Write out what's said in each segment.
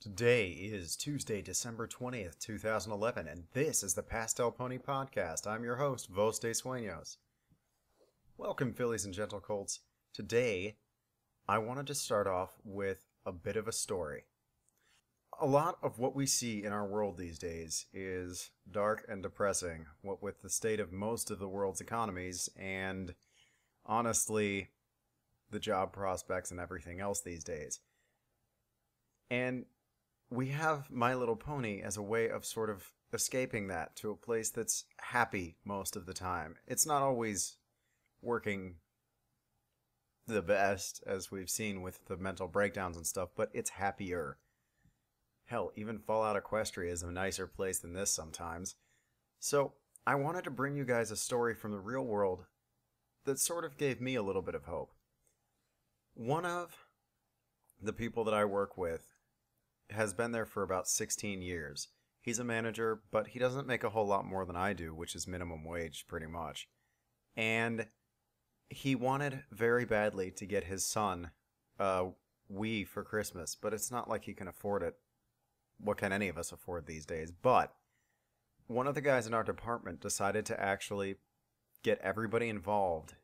Today is Tuesday, December 20th, 2011, and this is the Pastel Pony Podcast. I'm your host, Vos de Sueños. Welcome, fillies and gentle colts. Today, I wanted to start off with a bit of a story. A lot of what we see in our world these days is dark and depressing, what with the state of most of the world's economies, and honestly, the job prospects and everything else these days. And we have My Little Pony as a way of sort of escaping that to a place that's happy most of the time. It's not always working the best, as we've seen with the mental breakdowns and stuff, but it's happier. Hell, even Fallout Equestria is a nicer place than this sometimes. So, I wanted to bring you guys a story from the real world that sort of gave me a little bit of hope. One of the people that I work with has been there for about 16 years. He's a manager, but he doesn't make a whole lot more than I do, which is minimum wage, pretty much. And he wanted very badly to get his son a Wii for Christmas, but it's not like he can afford it. What can any of us afford these days? But one of the guys in our department decided to actually get everybody involved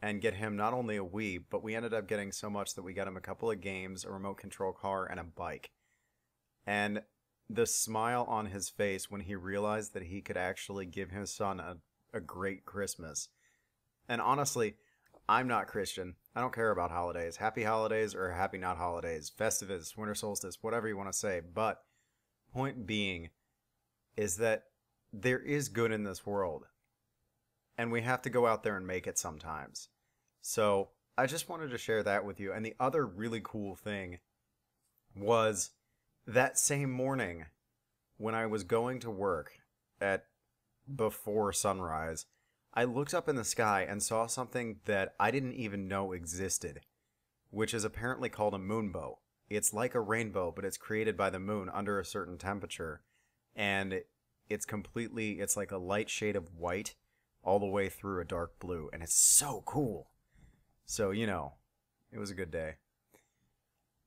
and get him not only a Wii, but we ended up getting so much that we got him a couple of games, a remote control car, and a bike. And the smile on his face when he realized that he could actually give his son a great Christmas. And honestly, I'm not Christian. I don't care about holidays. Happy holidays or happy not holidays. Festivus, winter solstice, whatever you want to say. But point being is that there is good in this world. And we have to go out there and make it sometimes. So I just wanted to share that with you. And the other really cool thing was that same morning, when I was going to work at before sunrise, I looked up in the sky and saw something that I didn't even know existed, which is apparently called a moonbow. It's like a rainbow, but it's created by the moon under a certain temperature, and it's like a light shade of white all the way through a dark blue, and it's so cool. So, it was a good day.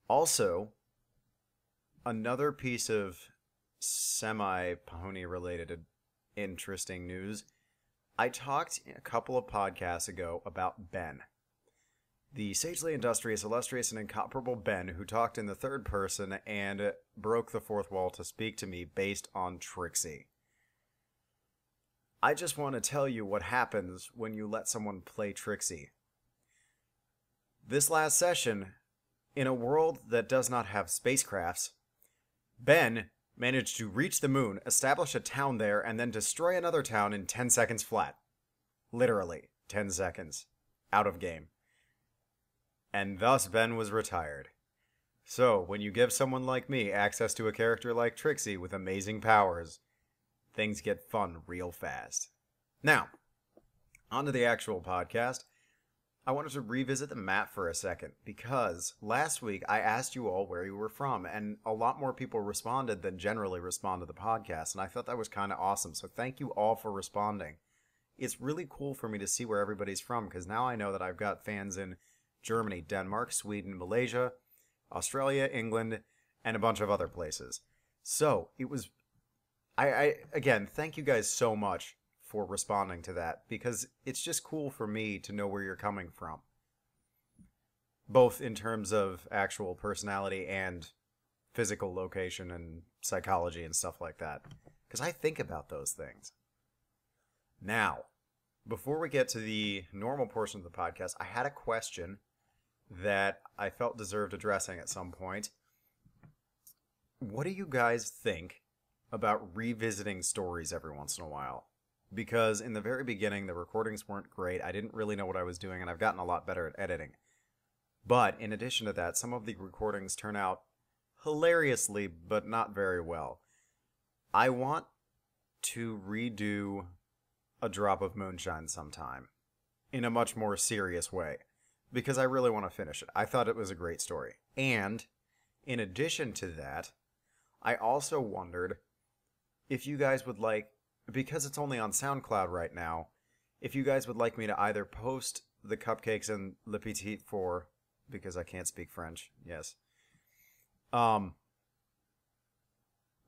Also, another piece of semi-pony related interesting news. I talked a couple of podcasts ago about Ben. The sagely industrious, illustrious, and incomparable Ben who talked in the third person and broke the fourth wall to speak to me based on Trixie. I just want to tell you what happens when you let someone play Trixie. This last session, in a world that does not have spacecrafts, Ben managed to reach the moon, establish a town there, and then destroy another town in 10 seconds flat. Literally, 10 seconds. Out of game. And thus Ben was retired. So, when you give someone like me access to a character like Trixie with amazing powers, things get fun real fast. Now, on to the actual podcast. I wanted to revisit the map for a second, because last week I asked you all where you were from, and a lot more people responded than generally respond to the podcast, and I thought that was kind of awesome, so thank you all for responding. It's really cool for me to see where everybody's from, because now I know that I've got fans in Germany, Denmark, Sweden, Malaysia, Australia, England, and a bunch of other places. So, it was... again, thank you guys so much for responding to that, because it's just cool for me to know where you're coming from. Both in terms of actual personality and physical location and psychology and stuff like that. Because I think about those things. Now, before we get to the normal portion of the podcast, I had a question that I felt deserved addressing at some point. What do you guys think about revisiting stories every once in a while? Because in the very beginning, the recordings weren't great. I didn't really know what I was doing, and I've gotten a lot better at editing. But in addition to that, some of the recordings turn out hilariously, but not very well. I want to redo A Drop of Moonshine sometime, in a much more serious way, because I really want to finish it. I thought it was a great story. And, in addition to that, I also wondered if you guys would like, because it's only on SoundCloud right now, if you guys would like me to either post the cupcakes and Le Petit Four, because I can't speak French, yes,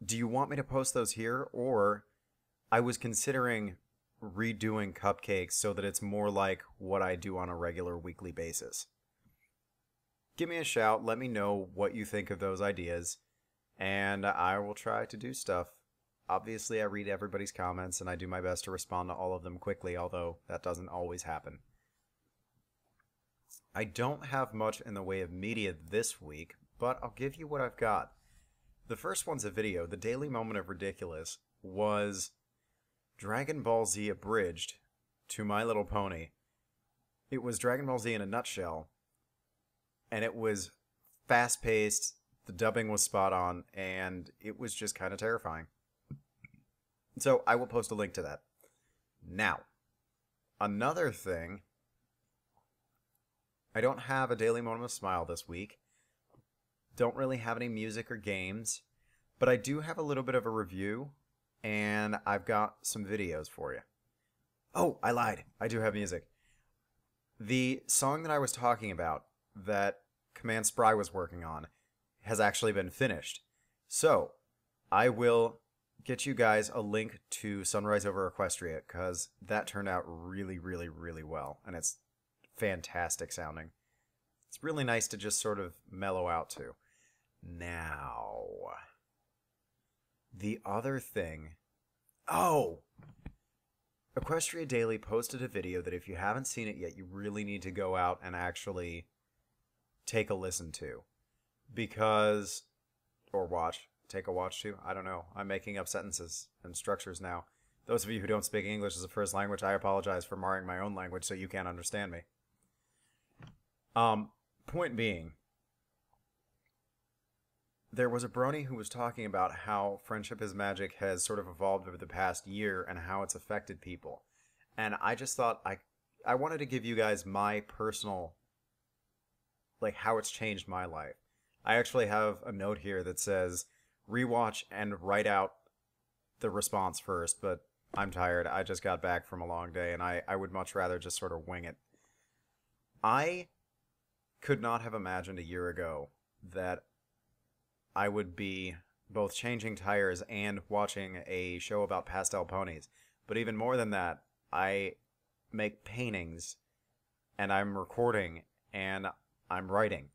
Do you want me to post those here? Or I was considering redoing cupcakes so that it's more like what I do on a regular weekly basis. Give me a shout. Let me know what you think of those ideas, and I will try to do stuff. Obviously, I read everybody's comments, and I do my best to respond to all of them quickly, although that doesn't always happen. I don't have much in the way of media this week, but I'll give you what I've got. The first one's a video. The Daily Moment of Ridiculous was Dragon Ball Z abridged to My Little Pony. It was Dragon Ball Z in a nutshell, and it was fast-paced, the dubbing was spot on, and it was just kind of terrifying. So I will post a link to that. Now, another thing, I don't have a Daily Moment of Smile this week. Don't really have any music or games, but I do have a little bit of a review, and I've got some videos for you. Oh, I lied. I do have music. The song that I was talking about that Command Spry was working on has actually been finished. So, I will get you guys a link to Sunrise Over Equestria, because that turned out really, really, really well, and it's fantastic sounding. It's really nice to just sort of mellow out to. Now, the other thing... Oh! Equestria Daily posted a video that if you haven't seen it yet, you really need to go out and actually take a listen to. Because... Or watch. Take a watch to. I don't know. I'm making up sentences and structures now. Those of you who don't speak English as a first language, I apologize for marring my own language so you can't understand me. Point being, there was a brony who was talking about how Friendship is Magic has sort of evolved over the past year and how it's affected people. And I just thought I wanted to give you guys my personal, like, how it's changed my life. I actually have a note here that says, rewatch and write out the response first, but I'm tired. I just got back from a long day, and I would much rather just sort of wing it. I could not have imagined a year ago that I would be both changing tires and watching a show about pastel ponies. But even more than that, I make paintings, and I'm recording, and I'm writing.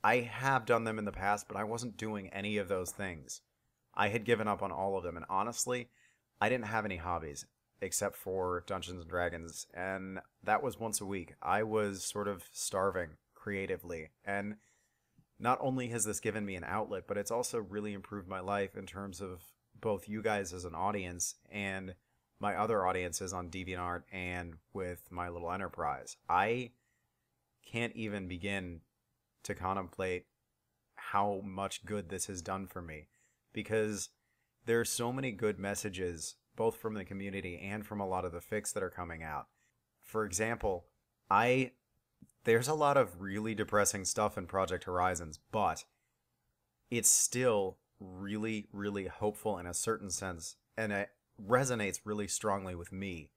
I have done them in the past, but I wasn't doing any of those things. I had given up on all of them, and honestly, I didn't have any hobbies, except for Dungeons & Dragons, and that was once a week. I was sort of starving creatively, and not only has this given me an outlet, but it's also really improved my life in terms of both you guys as an audience and my other audiences on DeviantArt and with my little enterprise. I can't even begin to contemplate how much good this has done for me, because there are so many good messages, both from the community and from a lot of the fics that are coming out. For example, there's a lot of really depressing stuff in Project Horizons, but it's still really, really hopeful in a certain sense, and it resonates really strongly with me.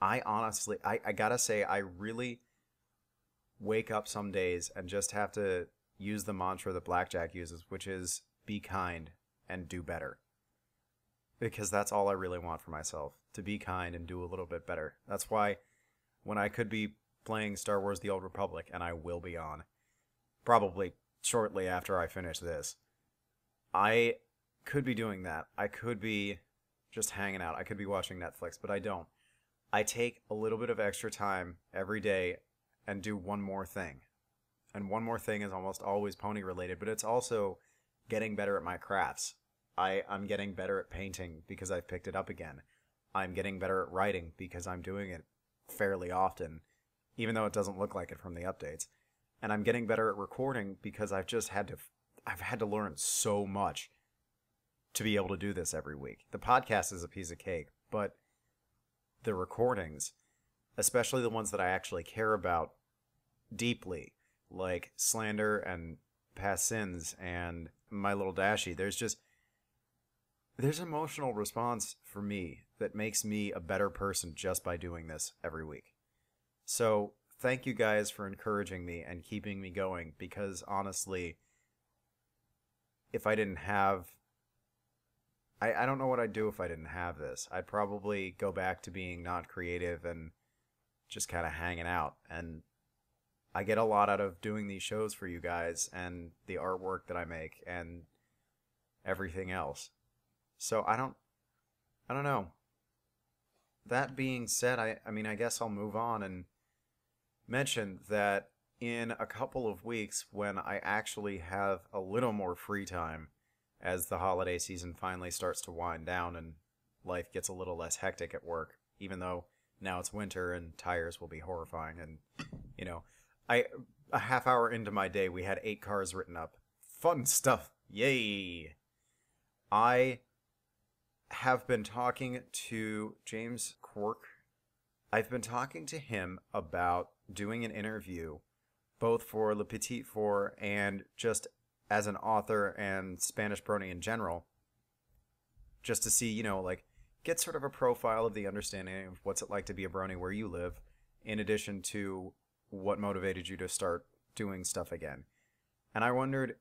I honestly, I gotta say, I really wake up some days and just have to use the mantra that Blackjack uses, which is be kind and do better. Because that's all I really want for myself, to be kind and do a little bit better. That's why when I could be playing Star Wars The Old Republic, and I will be on, probably shortly after I finish this, I could be doing that. I could be just hanging out. I could be watching Netflix, but I don't. I take a little bit of extra time every day and do one more thing. And one more thing is almost always pony related, but it's also getting better at my crafts. I'm getting better at painting because I've picked it up again. I'm getting better at writing because I'm doing it fairly often, even though it doesn't look like it from the updates. And I'm getting better at recording because I've had to learn so much to be able to do this every week. The podcast is a piece of cake, but the recordings, especially the ones that I actually care about deeply, like Slander and Past Sins and My Little Dashie, there's emotional response for me that makes me a better person just by doing this every week. So thank you guys for encouraging me and keeping me going, because honestly, if I didn't have I don't know what I'd do if I didn't have this. I'd probably go back to being not creative and just kind of hanging out. And I get a lot out of doing these shows for you guys and the artwork that I make and everything else. So I don't know. That being said, I mean, I guess I'll move on and mention that in a couple of weeks, when I actually have a little more free time, as the holiday season finally starts to wind down and life gets a little less hectic at work, even though now it's winter and tires will be horrifying. And, you know, a half hour into my day, we had 8 cars written up. Fun stuff. Yay. I have been talking to James Quirk. I've been talking to him about doing an interview, both for Le Petit Four and just as an author and Spanish brony in general, just to see, like, get sort of a profile of the understanding of what's it like to be a brony where you live, in addition to what motivated you to start doing stuff again. And I wondered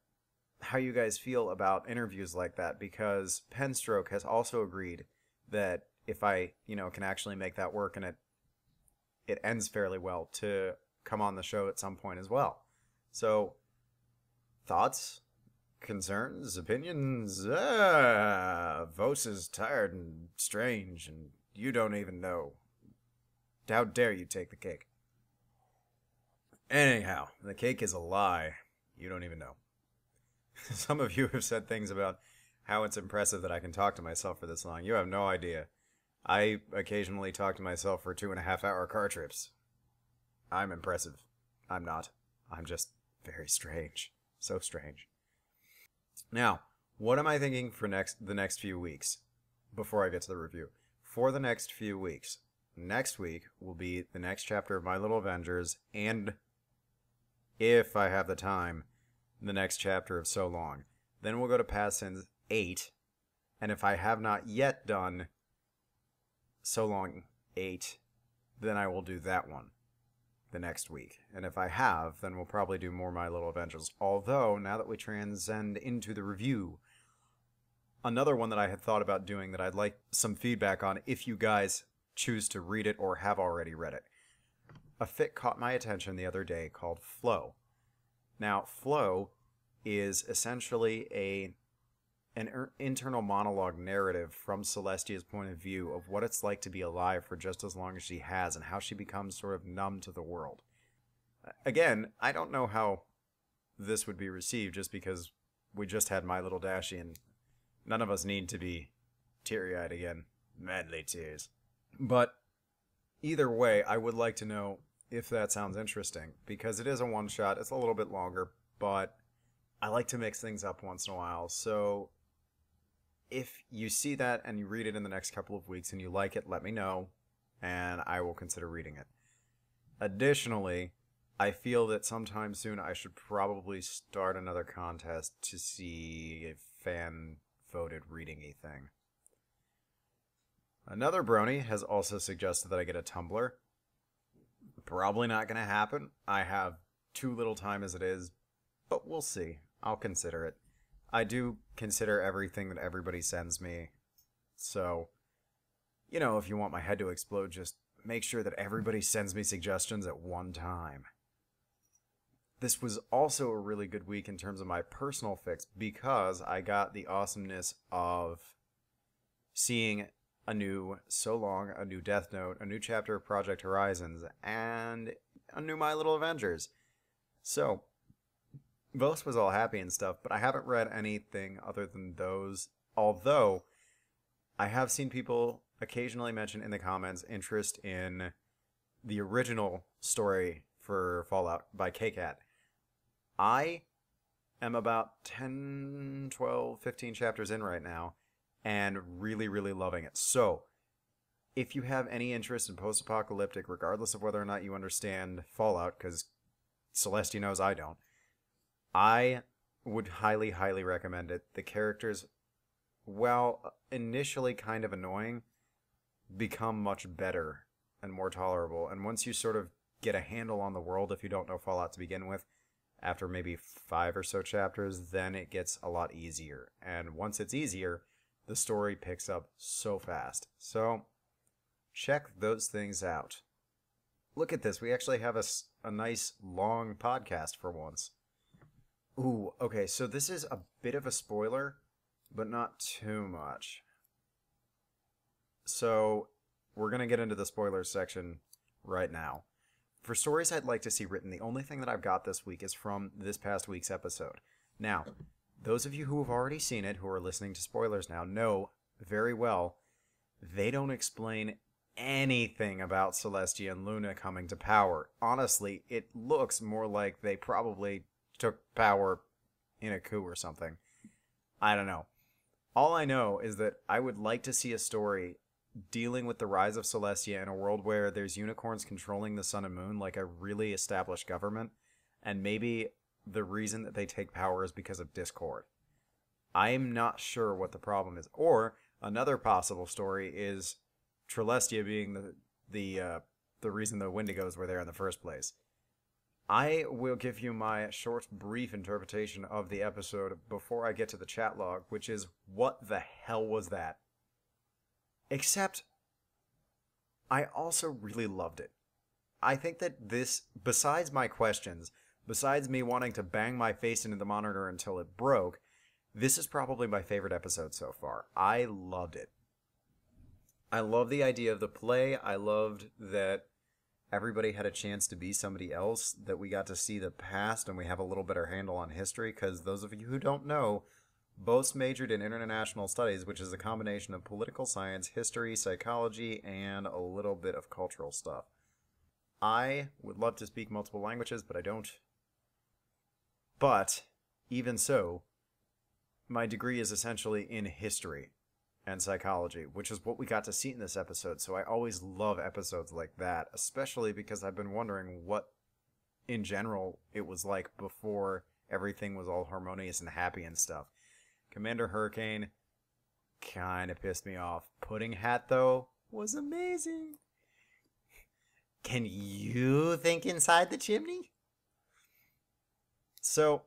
how you guys feel about interviews like that, because Penstroke has also agreed that if I, can actually make that work and it ends fairly well, to come on the show at some point as well. So, thoughts, concerns, opinions? Vos is tired and strange, and you don't even know. How dare you take the cake? Anyhow, the cake is a lie. You don't even know. Some of you have said things about how it's impressive that I can talk to myself for this long. You have no idea. I occasionally talk to myself for 2.5-hour car trips. I'm impressive. I'm not. I'm just very strange. So strange. Now, what am I thinking for the next few weeks before I get to the review? For the next few weeks, next week will be the next chapter of My Little Avengers, and if I have the time, the next chapter of So Long. Then we'll go to Pastel 8, and if I have not yet done So Long 8, then I will do that one the next week. And if I have, then we'll probably do more My Little Avengers. Although, now that we transcend into the review, another one that I had thought about doing that I'd like some feedback on if you guys choose to read it or have already read it. A fic caught my attention the other day called Flow. Now, Flow is essentially an internal monologue narrative from Celestia's point of view of what it's like to be alive for just as long as she has and how she becomes sort of numb to the world. Again, I don't know how this would be received, just because we just had My Little Dashie and none of us need to be teary-eyed again. Madly tears. But either way, I would like to know if that sounds interesting, because it is a one-shot. It's a little bit longer, but I like to mix things up once in a while. So if you see that and you read it in the next couple of weeks and you like it, let me know, and I will consider reading it. Additionally, I feel that sometime soon I should probably start another contest to see a fan-voted reading-y thing. Another brony has also suggested that I get a Tumblr. Probably not going to happen. I have too little time as it is, but we'll see. I'll consider it. I do consider everything that everybody sends me. So, if you want my head to explode, just make sure that everybody sends me suggestions at one time. This was also a really good week in terms of my personal fix, because I got the awesomeness of seeing a new So Long, a new Death Note, a new chapter of Project Horizons, and a new My Little Avengers. So, Vos was all happy and stuff, but I haven't read anything other than those, although I have seen people occasionally mention in the comments interest in the original story for Fallout by K-Cat. I am about 10, 12, 15 chapters in right now, and really, really loving it. So, if you have any interest in post-apocalyptic, regardless of whether or not you understand Fallout, because Celestia knows I don't, I would highly, highly recommend it. The characters, while initially kind of annoying, become much better and more tolerable. And once you sort of get a handle on the world, if you don't know Fallout to begin with, after maybe 5 or so chapters, then it gets a lot easier. And once it's easier, the story picks up so fast. So, check those things out. Look at this. We actually have a nice long podcast for once. Ooh, okay, so this is a bit of a spoiler, but not too much. So, we're going to get into the spoilers section right now. For stories I'd like to see written, the only thing that I've got this week is from this past week's episode. Now, those of you who have already seen it, who are listening to spoilers now, know very well they don't explain anything about Celestia and Luna coming to power. Honestly, it looks more like they probably took power in a coup or something. I don't know. All I know is that I would like to see a story dealing with the rise of Celestia in a world where there's unicorns controlling the sun and moon like a really established government, and maybe the reason that they take power is because of discord. I'm not sure what the problem is. Or another possible story is Trelestia being the reason the Wendigos were there in the first place. I will give you my short, brief interpretation of the episode before I get to the chat log, which is, what the hell was that? Except, I also really loved it. I think that this, besides my questions, besides me wanting to bang my face into the monitor until it broke, this is probably my favorite episode so far. I loved it. I love the idea of the play. I loved that everybody had a chance to be somebody else, that we got to see the past and we have a little better handle on history, because those of you who don't know, both majored in international studies, which is a combination of political science, history, psychology, and a little bit of cultural stuff. I would love to speak multiple languages, but I don't. But, even so, my degree is essentially in history and psychology, which is what we got to see in this episode, so I always love episodes like that, especially because I've been wondering what, in general, it was like before everything was all harmonious and happy and stuff. Commander Hurricane kind of pissed me off. Pudding Hat, though, was amazing. Can you think inside the chimney? So,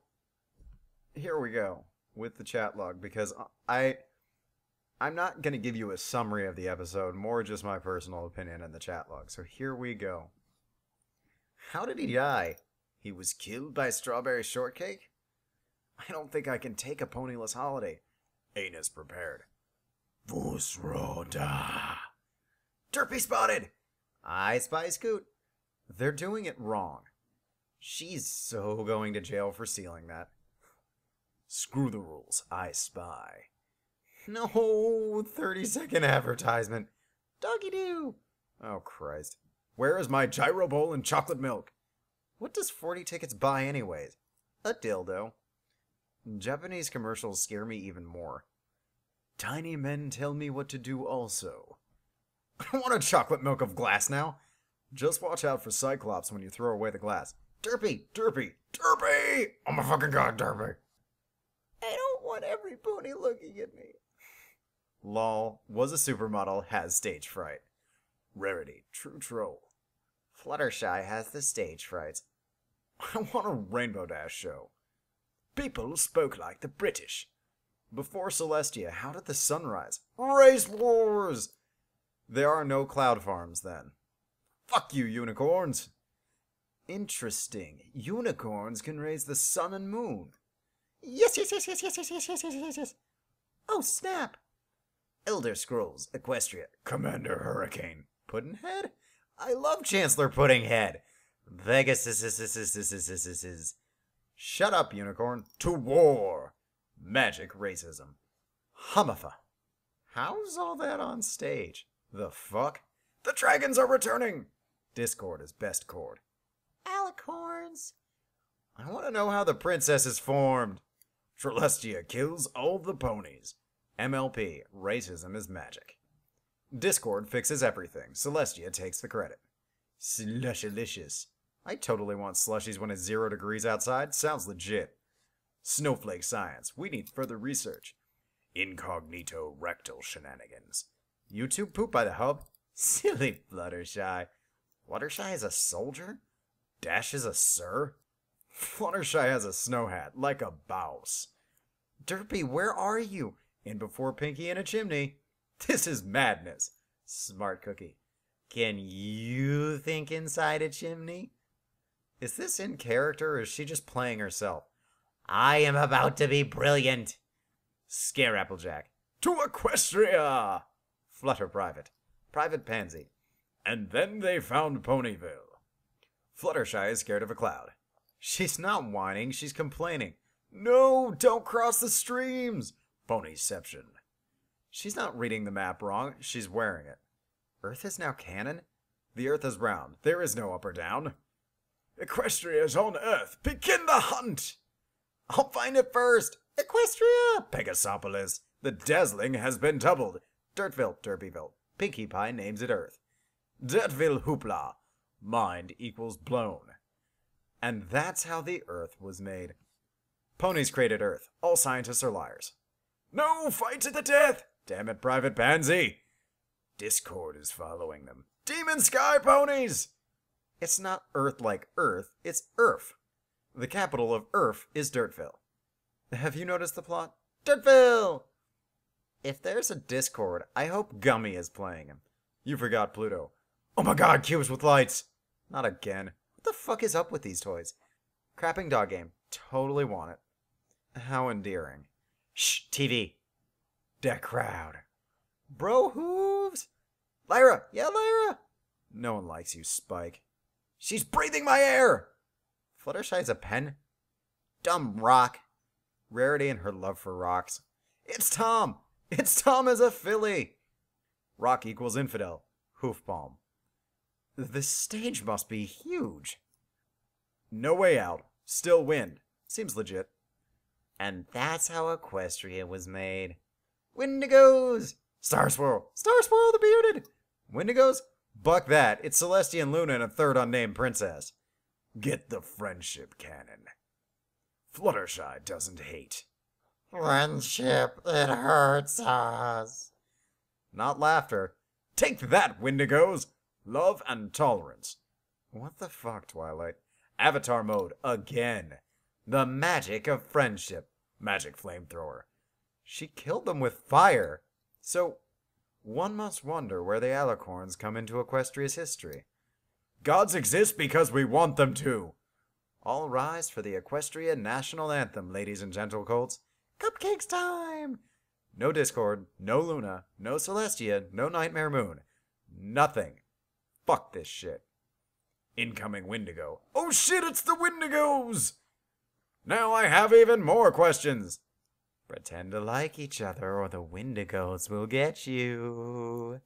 here we go with the chat log, because I'm not going to give you a summary of the episode, more just my personal opinion in the chat log. So here we go. How did he die? He was killed by strawberry shortcake? I don't think I can take a ponyless holiday. Anus prepared. Vusroda. Derpy spotted! I spy Scoot. They're doing it wrong. She's so going to jail for stealing that. Screw the rules. I spy. No, 30-second advertisement. Doggy-doo. Oh, Christ. Where is my gyro bowl and chocolate milk? What does 40 tickets buy anyways? A dildo. Japanese commercials scare me even more. Tiny men tell me what to do also. I want a chocolate milk of glass now. Just watch out for Cyclops when you throw away the glass. Derpy! Derpy! Derpy! Oh my fucking god, Derpy! I don't want every pony looking at me. Lol, was a supermodel, has stage fright. Rarity, true troll. Fluttershy has the stage fright. I want a Rainbow Dash show. People spoke like the British. Before Celestia, how did the sun rise? Race wars! There are no cloud farms then. Fuck you, unicorns! Interesting. Unicorns can raise the sun and moon. Yes, yes, yes, yes, yes, yes, yes, yes, yes, yes, yes. Oh, snap! Elder Scrolls, Equestria, Commander Hurricane, Puddinhead? I love Chancellor Puddinghead. Vegas is. Shut up, unicorn. To war. Magic racism. Hummifa. How's all that on stage? The fuck? The dragons are returning. Discord is best chord. Alicorns. I want to know how the princess is formed. Trelestia kills all the ponies. MLP, racism is magic. Discord fixes everything. Celestia takes the credit. Slushylicious. I totally want slushies when it's 0 degrees outside. Sounds legit. Snowflake science. We need further research. Incognito rectal shenanigans. YouTube poop by the hub. Silly Fluttershy. Fluttershy is a soldier? Dash is a sir? Fluttershy has a snow hat, like a bouse. Derpy, where are you? In before Pinky in a chimney. This is madness. Smart cookie. Can you think inside a chimney? Is this in character or is she just playing herself? I am about to be brilliant. Scare Applejack. To Equestria! Flutter Private. Private Pansy. And then they found Ponyville. Fluttershy is scared of a cloud. She's not whining, she's complaining. No, don't cross the streams! Ponyception. She's not reading the map wrong, she's wearing it. Earth is now canon? The Earth is round. There is no up or down. Equestria is on Earth. Begin the hunt! I'll find it first. Equestria! Pegasopolis. The dazzling has been doubled. Dirtville, Derbyville. Pinkie Pie names it Earth. Dirtville hoopla. Mind equals blown. And that's how the Earth was made. Ponies created Earth. All scientists are liars. No, fight to the death! Damn it, Private Pansy! Discord is following them. Demon Sky Ponies! It's not Earth like Earth, it's Earth. The capital of Earth is Dirtville. Have you noticed the plot? Dirtville! If there's a Discord, I hope Gummy is playing him. You forgot Pluto. Oh my god, cubes with lights! Not again. What the fuck is up with these toys? Crapping dog game. Totally want it. How endearing. Shh, TV. That crowd. Bro hooves! Lyra! Yeah, Lyra! No one likes you, Spike. She's breathing my air! Fluttershy's a pen? Dumb rock. Rarity and her love for rocks. It's Tom! It's Tom as a filly! Rock equals infidel. Hoofbomb. This stage must be huge. No way out. Still wind. Seems legit. And that's how Equestria was made. Wendigos! Star Swirl! Star Swirl the bearded! Wendigos? Buck that. It's Celestia and Luna and a third unnamed princess. Get the friendship cannon. Fluttershy doesn't hate. Friendship, it hurts us. Not laughter. Take that, Wendigos! Love and tolerance. What the fuck, Twilight? Avatar mode, again. The magic of friendship. Magic flamethrower. She killed them with fire. So, one must wonder where the alicorns come into Equestria's history. Gods exist because we want them to. All rise for the Equestria National Anthem, ladies and gentle colts. Cupcakes time! No Discord, no Luna, no Celestia, no Nightmare Moon. Nothing. Fuck this shit. Incoming Wendigo. Oh shit, it's the Wendigos! Now I have even more questions. Pretend to like each other or the Wendigos will get you.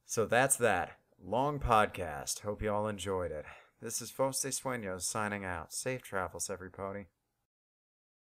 So that's that. Long podcast. Hope you all enjoyed it. This is Faust Sueños signing out. Safe travels, everybody.